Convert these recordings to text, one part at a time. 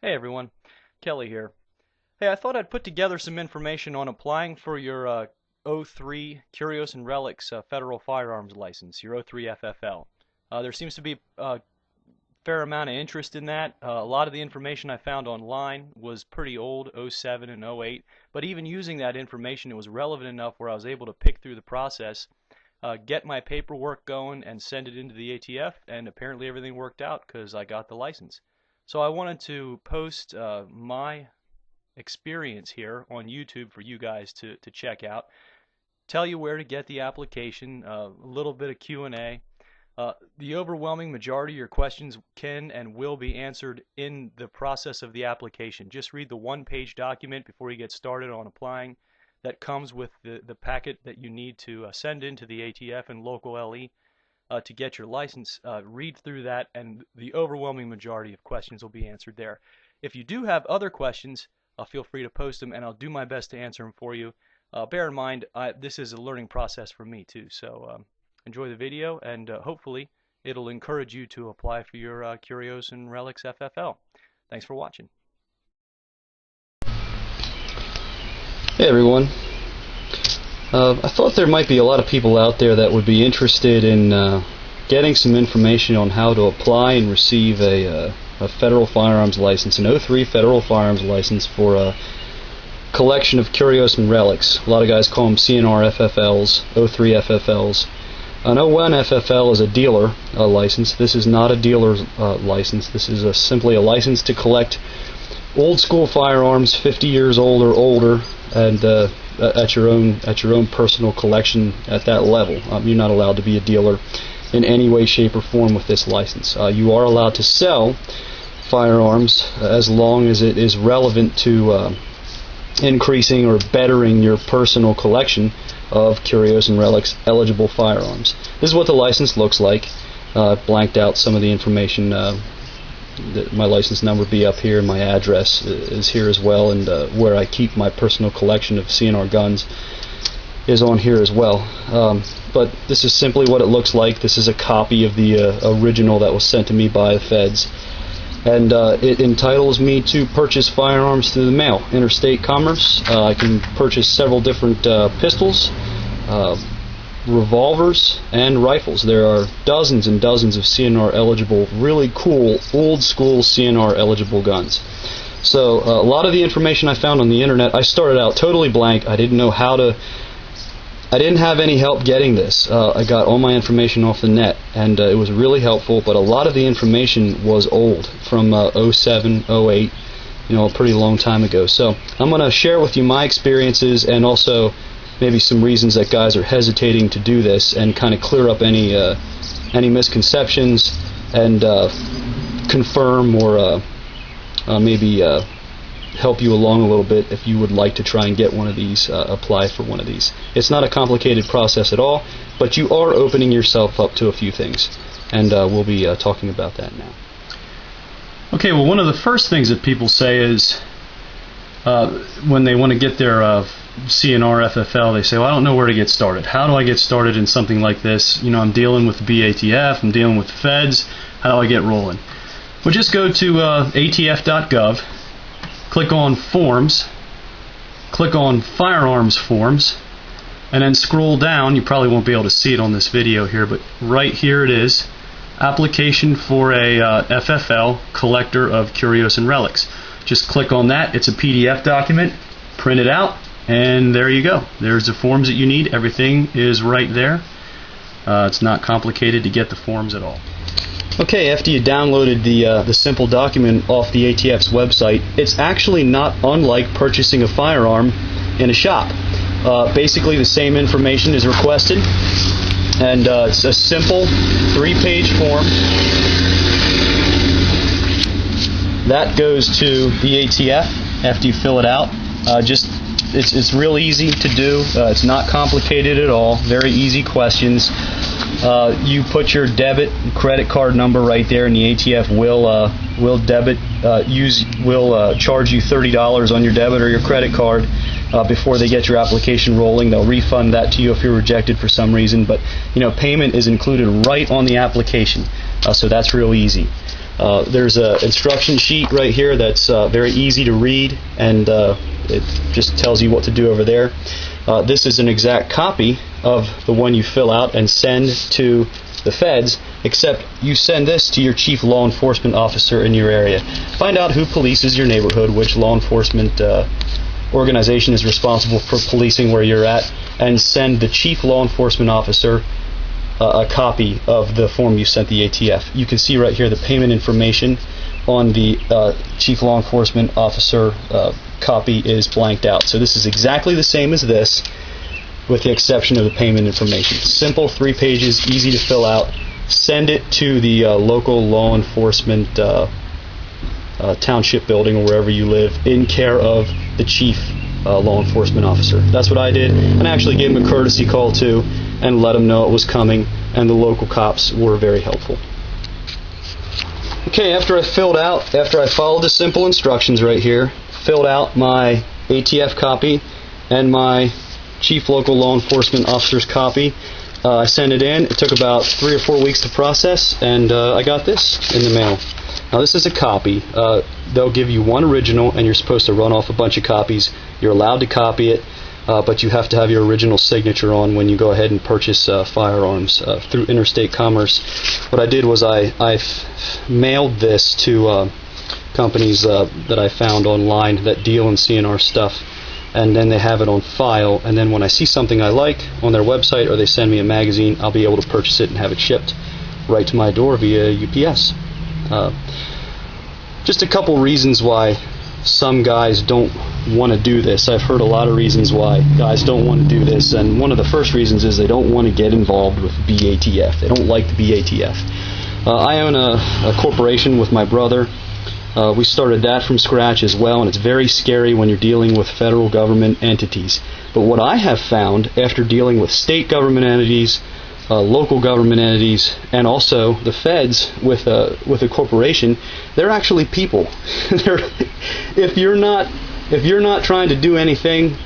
Hey everyone, Kelly here. Hey, I thought I'd put together some information on applying for your '03 Curios and Relics federal firearms license, your '03 FFL. There seems to be a fair amount of interest in that. A lot of the information I found online was pretty old, '07 and '08, but even using that information, it was relevant enough where I was able to pick through the process, get my paperwork going, and send it into the ATF, and apparently everything worked out because I got the license. So I wanted to post my experience here on YouTube for you guys to check out. Tell you where to get the application, a little bit of Q&A. The overwhelming majority of your questions can and will be answered in the process of the application. Just read the one-page document before you get started on applying that comes with the packet that you need to send into the ATF and local LE to get your license. Read through that, and the overwhelming majority of questions will be answered there. If you do have other questions, feel free to post them, and I'll do my best to answer them for you. Bear in mind, this is a learning process for me too, so enjoy the video, and hopefully it'll encourage you to apply for your Curios and Relics FFL. Thanks for watching. Hey everyone. I thought there might be a lot of people out there that would be interested in getting some information on how to apply and receive a federal firearms license, an '03 federal firearms license for a collection of curios and relics. A lot of guys call them CNR FFLs, '03 FFLs. An '01 FFL is a dealer license. This is not a dealer's license. This is simply a license to collect old school firearms, 50 years old or older, and at your own personal collection at that level. You're not allowed to be a dealer in any way, shape, or form with this license. You are allowed to sell firearms as long as it is relevant to increasing or bettering your personal collection of curios and relics eligible firearms. This is what the license looks like. Blanked out some of the information. My license number will be up here, my address is here as well, and where I keep my personal collection of CNR guns is on here as well. But this is simply what it looks like. This is a copy of the original that was sent to me by the feds, and it entitles me to purchase firearms through the mail, interstate commerce. I can purchase several different pistols, revolvers, and rifles. There are dozens and dozens of CNR eligible, really cool, old school CNR eligible guns. So a lot of the information I found on the internet, I started out totally blank. I didn't know how to, I didn't have any help getting this. I got all my information off the net, and it was really helpful, but a lot of the information was old, from '07, '08, you know, a pretty long time ago. So I'm going to share with you my experiences, and also maybe some reasons that guys are hesitating to do this, and kind of clear up any misconceptions, and confirm or maybe help you along a little bit if you would like to try and get one of these, apply for one of these. It's not a complicated process at all, but you are opening yourself up to a few things, and we'll be talking about that now. Okay, well, one of the first things that people say is when they want to get their CNR FFL, they say, well, I don't know where to get started. How do I get started in something like this? You know, I'm dealing with the BATF, I'm dealing with the feds. How do I get rolling? Well, just go to atf.gov, click on Forms, click on Firearms Forms, and then scroll down. You probably won't be able to see it on this video here, but right here it is, Application for a FFL, Collector of Curios and Relics. Just click on that. It's a PDF document. Print it out, and there you go. There's the forms that you need. Everything is right there. It's not complicated to get the forms at all. Okay, after you downloaded the simple document off the ATF's website, it's actually not unlike purchasing a firearm in a shop. Basically, the same information is requested, and it's a simple 3-page form that goes to the ATF after you fill it out. It's real easy to do. It's not complicated at all. Very easy questions. You put your debit and credit card number right there, and the ATF will charge you $30 on your debit or your credit card before they get your application rolling. They'll refund that to you if you're rejected for some reason, but you know, payment is included right on the application, so that's real easy. There's an instruction sheet right here that's very easy to read, and it just tells you what to do over there. This is an exact copy of the one you fill out and send to the feds, except you send this to your chief law enforcement officer in your area. Find out who polices your neighborhood, which law enforcement organization is responsible for policing where you're at, and send the chief law enforcement officer a copy of the form you sent the ATF. You can see right here the payment information on the chief law enforcement officer copy is blanked out. So this is exactly the same as this, with the exception of the payment information. Simple, 3 pages, easy to fill out. Send it to the local law enforcement township building or wherever you live, in care of the chief law enforcement officer. That's what I did, and I actually gave him a courtesy call too and let him know it was coming, and the local cops were very helpful. Okay, after I followed the simple instructions right here, filled out my ATF copy and my chief local law enforcement officer's copy, I sent it in. It took about 3 or 4 weeks to process, and I got this in the mail. Now this is a copy. They'll give you one original, and you're supposed to run off a bunch of copies. You're allowed to copy it, but you have to have your original signature on when you go ahead and purchase firearms through interstate commerce. What I did was I mailed this to companies that I found online that deal in CNR stuff, and then they have it on file, and then when I see something I like on their website or they send me a magazine, I'll be able to purchase it and have it shipped right to my door via UPS. Just a couple reasons why some guys don't want to do this. I've heard a lot of reasons why guys don't want to do this, and one of the first reasons is they don't want to get involved with BATF. They don't like the BATF. I own a corporation with my brother. We started that from scratch as well, and it's very scary when you're dealing with federal government entities. But what I have found after dealing with state government entities, local government entities, and also the feds with a corporation, they're actually people. If you're not trying to do anything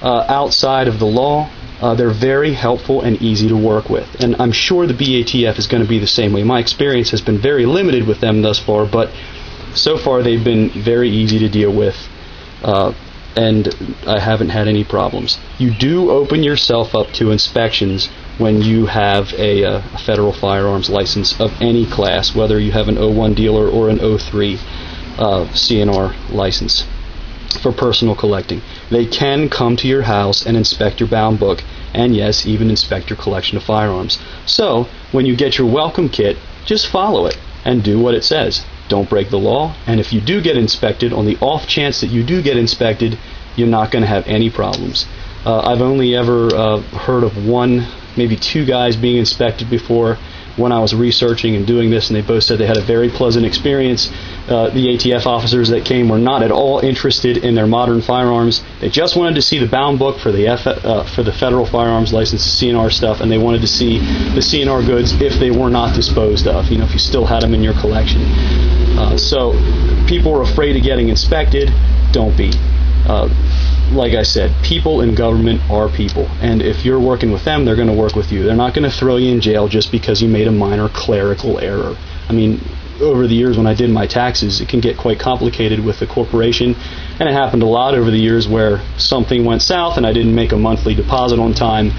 outside of the law, they're very helpful and easy to work with. And I'm sure the BATF is going to be the same way. My experience has been very limited with them thus far, but so far they've been very easy to deal with, and I haven't had any problems. You do open yourself up to inspections when you have a federal firearms license of any class, whether you have an 01 dealer or an 03 CNR license for personal collecting. They can come to your house and inspect your bound book, and yes, even inspect your collection of firearms. So when you get your welcome kit, just follow it and do what it says. Don't break the law, and if you do get inspected, on the off chance that you do get inspected, you're not going to have any problems. I've only ever heard of 1, maybe 2 guys being inspected before when I was researching and doing this, and they both said they had a very pleasant experience. The ATF officers that came were not at all interested in their modern firearms. They just wanted to see the bound book for the federal firearms license, CNR stuff, and they wanted to see the CNR goods if they were not disposed of, if you still had them in your collection. So people are afraid of getting inspected. Don't be. Like I said, people in government are people, and if you're working with them, they're going to work with you. They're not going to throw you in jail just because you made a minor clerical error. I mean, over the years when I did my taxes, it can get quite complicated with the corporation, and it happened a lot over the years where something went south and I didn't make a monthly deposit on time.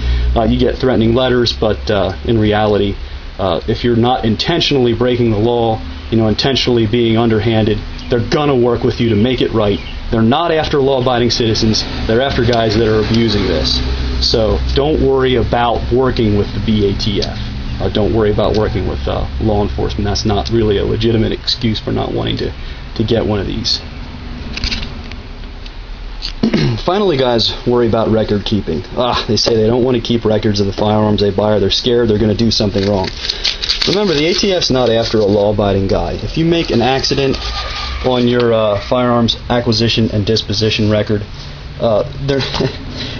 You get threatening letters, but in reality, if you're not intentionally breaking the law, intentionally being underhanded, they're going to work with you to make it right. They're not after law-abiding citizens. They're after guys that are abusing this. So don't worry about working with the BATF. Don't worry about working with law enforcement. That's not really a legitimate excuse for not wanting to get one of these. Finally, guys, worry about record keeping. They say they don't want to keep records of the firearms they buy, or they're scared they're going to do something wrong. Remember, the ATF's not after a law-abiding guy. If you make an accident on your firearms acquisition and disposition record,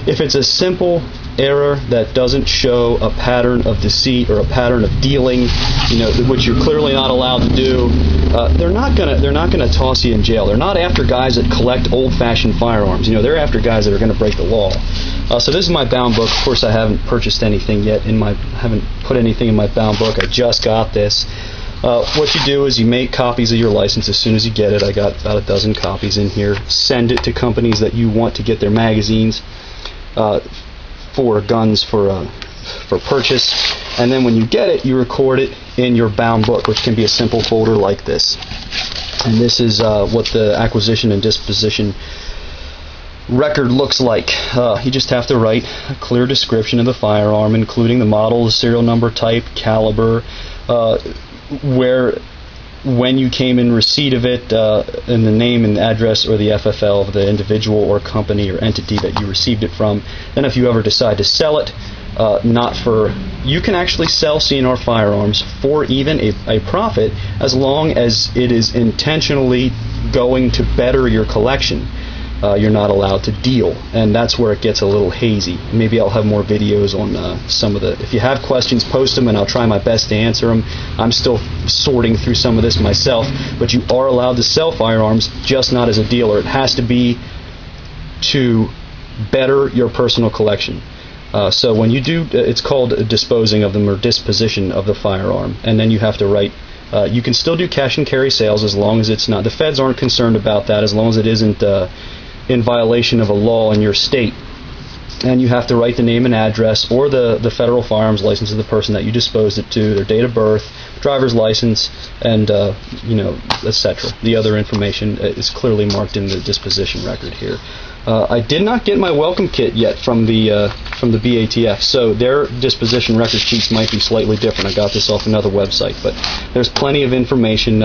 if it's a simple error that doesn't show a pattern of deceit or a pattern of dealing, which you're clearly not allowed to do, they're not gonna toss you in jail. They're not after guys that collect old-fashioned firearms. They're after guys that are gonna break the law. So this is my bound book. Of course, I haven't purchased anything yet. Haven't put anything in my bound book. I just got this. What you do is you make copies of your license as soon as you get it. I got about a dozen copies in here. Send it to companies that you want to get their magazines for guns for purchase. And then when you get it, you record it in your bound book, which can be a simple folder like this. And this is what the acquisition and disposition record looks like. You just have to write a clear description of the firearm, including the model, the serial number, type, caliber, when you came in receipt of it, and the name and address or the FFL of the individual or company or entity that you received it from. Then if you ever decide to sell it, you can actually sell CNR firearms for even a profit as long as it is intentionally going to better your collection. You're not allowed to deal, and that's where it gets a little hazy. Maybe I'll have more videos on some of the... If you have questions, post them, and I'll try my best to answer them. I'm still sorting through some of this myself, but you are allowed to sell firearms, just not as a dealer. It has to be to better your personal collection. So when you do, it's called disposing of them or disposition of the firearm, and then you have to write... you can still do cash and carry sales as long as it's not... The feds aren't concerned about that as long as it isn't in violation of a law in your state. And you have to write the name and address or the federal firearms license of the person that you disposed it to, their date of birth, driver's license, and etc. The other information is clearly marked in the disposition record here. I did not get my welcome kit yet from the BATF, so their disposition record sheets might be slightly different. I got this off another website, but there's plenty of information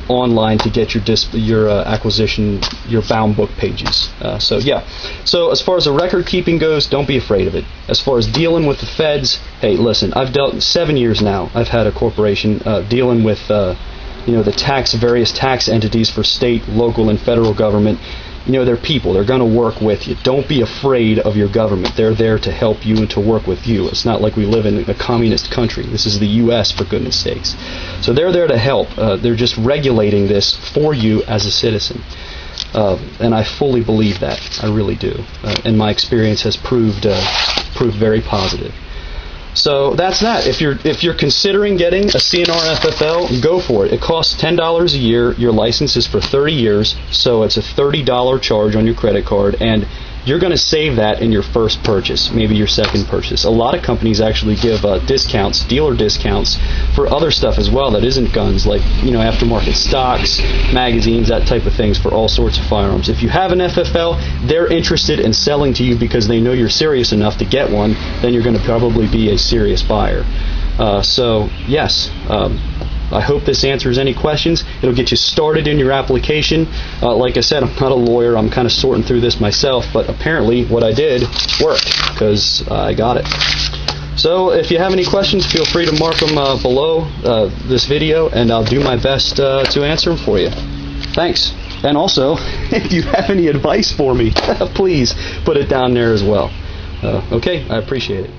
online to get your acquisition, your bound book pages. So yeah. So as far as the record keeping goes, don't be afraid of it. As far as dealing with the feds, hey, listen, I've dealt 7 years now. I've had a corporation dealing with the various tax entities for state, local, and federal government. They're people. They're going to work with you. Don't be afraid of your government. They're there to help you and to work with you. It's not like we live in a communist country. This is the U.S., for goodness sakes. So they're there to help. They're just regulating this for you as a citizen. And I fully believe that. I really do. And my experience has proved very positive. So that's that. If you're considering getting a CNR FFL, go for it. It costs $10 a year. Your license is for 30 years, so it's a $30 charge on your credit card, and you're going to save that in your first purchase, maybe your second purchase. A lot of companies actually give discounts, dealer discounts, for other stuff as well that isn't guns, like aftermarket stocks, magazines, that type of things for all sorts of firearms. If you have an FFL, they're interested in selling to you because they know you're serious enough to get one. Then you're going to probably be a serious buyer. So yes. I hope this answers any questions. It'll get you started in your application. Like I said, I'm not a lawyer. I'm kind of sorting through this myself, but apparently what I did worked because I got it. So if you have any questions, feel free to mark them below this video, and I'll do my best to answer them for you. Thanks. And also, if you have any advice for me, please put it down there as well. Okay, I appreciate it.